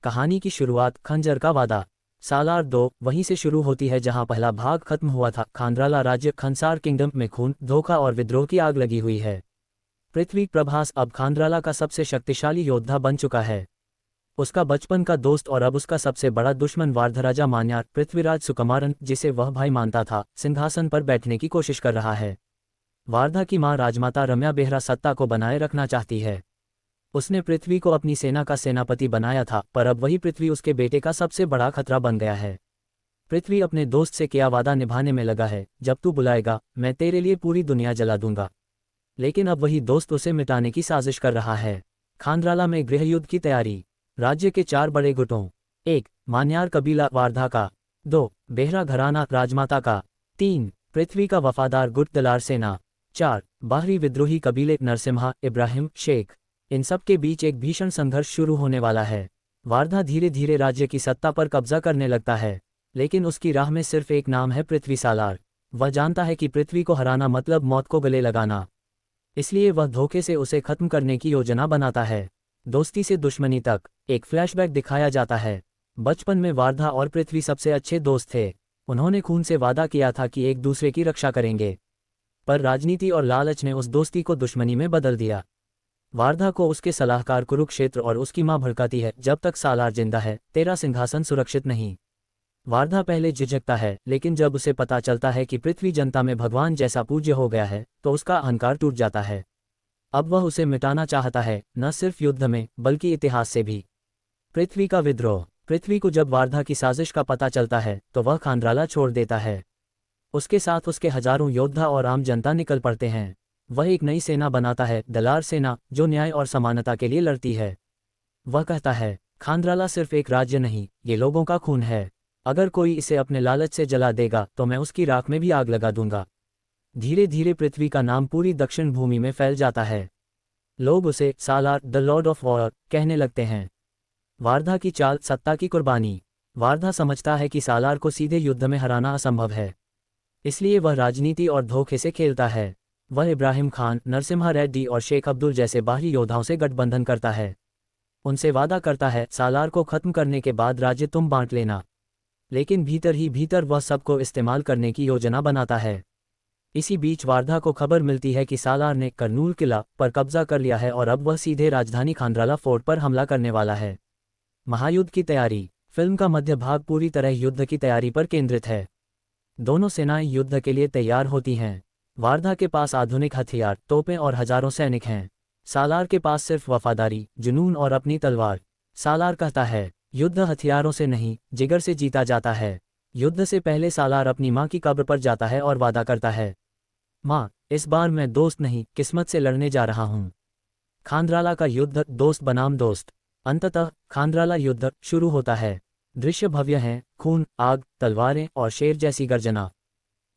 कहानी की शुरुआत खंजर का वादा सालार 2 वहीं से शुरू होती है जहां पहला भाग खत्म हुआ था। खांद्राला राज्य खंसार किंगडम में खून, धोखा और विद्रोह की आग लगी हुई है। पृथ्वी प्रभास अब खांद्राला का सबसे शक्तिशाली योद्धा बन चुका है। उसका बचपन का दोस्त और अब उसका सबसे बड़ा दुश्मन वार्धराजा मान्यार पृथ्वीराज सुकुमारन, जिसे वह भाई मानता था, सिंहासन पर बैठने की कोशिश कर रहा है। वार्धा की मां राजमाता रम्या बेहरा सत्ता को बनाए रखना चाहती है। उसने पृथ्वी को अपनी सेना का सेनापति बनाया था, पर अब वही पृथ्वी उसके बेटे का सबसे बड़ा खतरा बन गया है। पृथ्वी अपने दोस्त से किया वादा निभाने में लगा है, जब तू बुलाएगा मैं तेरे लिए पूरी दुनिया जला दूंगा। लेकिन अब वही दोस्त उसे मिटाने की साजिश कर रहा है। खांद्राला में गृहयुद्ध की तैयारी। राज्य के 4 बड़े गुटों। 1. मान्यार कबीला वार्धा का। 2. बेहरा घराना राजमाता का। 3. पृथ्वी का वफादार गुट दलार सेना। 4. बाहरी विद्रोही कबीले नरसिम्हा, इब्राहिम, शेख। इन सब के बीच एक भीषण संघर्ष शुरू होने वाला है। वार्धा धीरे धीरे राज्य की सत्ता पर कब्जा करने लगता है, लेकिन उसकी राह में सिर्फ एक नाम है, पृथ्वी सालार। वह जानता है कि पृथ्वी को हराना मतलब मौत को गले लगाना। इसलिए वह धोखे से उसे खत्म करने की योजना बनाता है। दोस्ती से दुश्मनी तक। एक फ्लैशबैक दिखाया जाता है। बचपन में वार्धा और पृथ्वी सबसे अच्छे दोस्त थे। उन्होंने खून से वादा किया था कि एक दूसरे की रक्षा करेंगे, पर राजनीति और लालच ने उस दोस्ती को दुश्मनी में बदल दिया। वार्धा को उसके सलाहकार कुरुक्षेत्र और उसकी मां भड़काती है, जब तक सालार जिंदा है तेरा सिंहासन सुरक्षित नहीं। वार्धा पहले झिझकता है, लेकिन जब उसे पता चलता है कि पृथ्वी जनता में भगवान जैसा पूज्य हो गया है, तो उसका अहंकार टूट जाता है। अब वह उसे मिटाना चाहता है, न सिर्फ युद्ध में बल्कि इतिहास से भी। पृथ्वी का विद्रोह। पृथ्वी को जब वार्धा की साजिश का पता चलता है तो वह खांद्राला छोड़ देता है। उसके साथ उसके हजारों योद्धा और आम जनता निकल पड़ते हैं। वह एक नई सेना बनाता है, दलार सेना, जो न्याय और समानता के लिए लड़ती है। वह कहता है, खांद्राला सिर्फ एक राज्य नहीं, ये लोगों का खून है। अगर कोई इसे अपने लालच से जला देगा तो मैं उसकी राख में भी आग लगा दूंगा। धीरे धीरे पृथ्वी का नाम पूरी दक्षिण भूमि में फैल जाता है। लोग उसे सालार द लॉर्ड ऑफ वॉर कहने लगते हैं। वार्धा की चाल, सत्ता की कुर्बानी। वार्धा समझता है कि सालार को सीधे युद्ध में हराना असंभव है, इसलिए वह राजनीति और धोखे से खेलता है। वह इब्राहिम खान, नरसिम्हा रेड्डी और शेख अब्दुल जैसे बाहरी योद्धाओं से गठबंधन करता है। उनसे वादा करता है, सालार को खत्म करने के बाद राज्य तुम बांट लेना। लेकिन भीतर ही भीतर वह सबको इस्तेमाल करने की योजना बनाता है। इसी बीच वार्धा को खबर मिलती है कि सालार ने कर्नूल किला पर कब्जा कर लिया है और अब वह सीधे राजधानी खांद्राला फोर्ट पर हमला करने वाला है। महायुद्ध की तैयारी। फिल्म का मध्य भाग पूरी तरह युद्ध की तैयारी पर केंद्रित है। दोनों सेनाएं युद्ध के लिए तैयार होती हैं। वार्धा के पास आधुनिक हथियार, तोपें और हजारों सैनिक हैं। सालार के पास सिर्फ वफादारी, जुनून और अपनी तलवार। सालार कहता है, युद्ध हथियारों से नहीं, जिगर से जीता जाता है। युद्ध से पहले सालार अपनी मां की कब्र पर जाता है और वादा करता है, मां, इस बार मैं दोस्त नहीं, किस्मत से लड़ने जा रहा हूं। खांद्राला का युद्ध, दोस्त बनाम दोस्त। अंततः खांद्राला युद्ध शुरू होता है। दृश्य भव्य हैं, खून, आग, तलवारें और शेर जैसी गर्जना।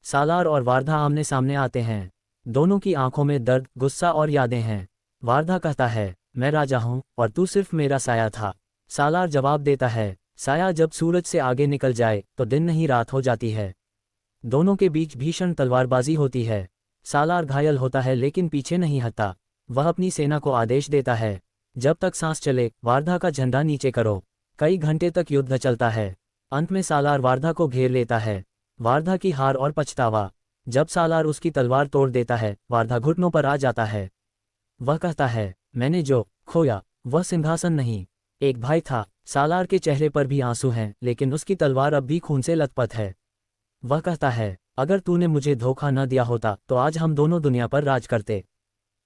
सालार और वार्धा आमने सामने आते हैं। दोनों की आंखों में दर्द, गुस्सा और यादें हैं। वार्धा कहता है, मैं राजा हूं और तू सिर्फ मेरा साया था। सालार जवाब देता है, साया जब सूरज से आगे निकल जाए तो दिन नहीं रात हो जाती है। दोनों के बीच भीषण तलवारबाजी होती है। सालार घायल होता है लेकिन पीछे नहीं हटता। वह अपनी सेना को आदेश देता है, जब तक सांस चले वार्धा का झंडा नीचे करो। कई घंटे तक युद्ध चलता है। अंत में सालार वार्धा को घेर लेता है। वार्धा की हार और पछतावा। जब सालार उसकी तलवार तोड़ देता है, वार्धा घुटनों पर आ जाता है। वह कहता है, मैंने जो खोया वह सिंहासन नहीं, एक भाई था। सालार के चेहरे पर भी आंसू हैं, लेकिन उसकी तलवार अब भी खून से लथपथ है। वह कहता है, अगर तूने मुझे धोखा न दिया होता तो आज हम दोनों दुनिया पर राज करते।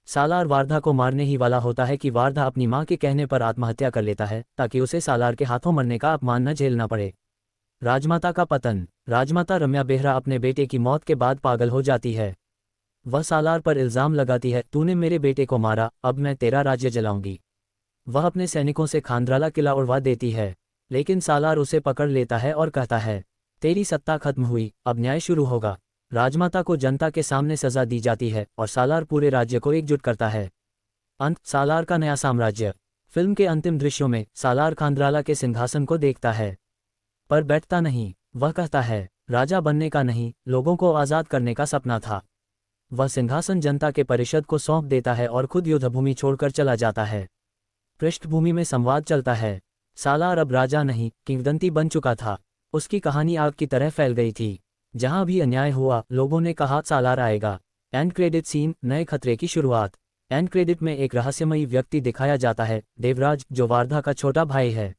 सालार वार्धा को मारने ही वाला होता है कि वार्धा अपनी मां के कहने पर आत्महत्या कर लेता है, ताकि उसे सालार के हाथों मरने का अपमान न झेलना पड़े। राजमाता का पतन। राजमाता रम्या बेहरा अपने बेटे की मौत के बाद पागल हो जाती है। वह सालार पर इल्जाम लगाती है, तूने मेरे बेटे को मारा, अब मैं तेरा राज्य जलाऊंगी। वह अपने सैनिकों से खांद्राला किला उड़वा देती है, लेकिन सालार उसे पकड़ लेता है और कहता है, तेरी सत्ता खत्म हुई, अब न्याय शुरू होगा। राजमाता को जनता के सामने सजा दी जाती है और सालार पूरे राज्य को एकजुट करता है। अंत, सालार का नया साम्राज्य। फिल्म के अंतिम दृश्यों में सालार खांद्राला के सिंहासन को देखता है, पर बैठता नहीं। वह कहता है, राजा बनने का नहीं, लोगों को आज़ाद करने का सपना था। वह सिंहासन जनता के परिषद को सौंप देता है और खुद युद्धभूमि छोड़कर चला जाता है। पृष्ठभूमि में संवाद चलता है। सालार अब राजा नहीं किंवदंती बन चुका था। उसकी कहानी आग की तरह फैल गई थी। जहां भी अन्याय हुआ लोगों ने कहा सालार आएगा। एंड क्रेडिट सीन, नए खतरे की शुरुआत। एंड क्रेडिट में एक रहस्यमयी व्यक्ति दिखाया जाता है, देवराज, जो वारधा का छोटा भाई है।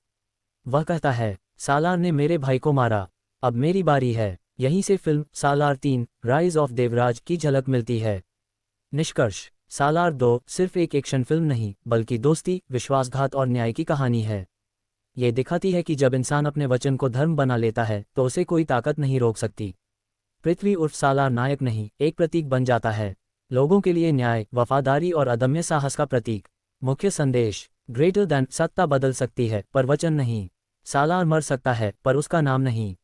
वह कहता है, सालार ने मेरे भाई को मारा, अब मेरी बारी है। यहीं से film Salaar 3 rise of Devraj की झलक मिलती है। निष्कर्ष, सालार 2 सिर्फ एक एक्शन फिल्म नहीं बल्कि दोस्ती, विश्वासघात और न्याय की कहानी है। ये दिखाती है कि जब इंसान अपने वचन को धर्म बना लेता है तो उसे कोई ताकत नहीं रोक सकती। पृथ्वी उर्फ सालार नायक नहीं, एक प्रतीक बन जाता है। लोगों के लिए न्याय, वफादारी और अदम्य साहस का प्रतीक। मुख्य संदेश, ग्रेटर दैन, सत्ता बदल सकती है पर वचन नहीं। सालार मर सकता है पर उसका नाम नहीं।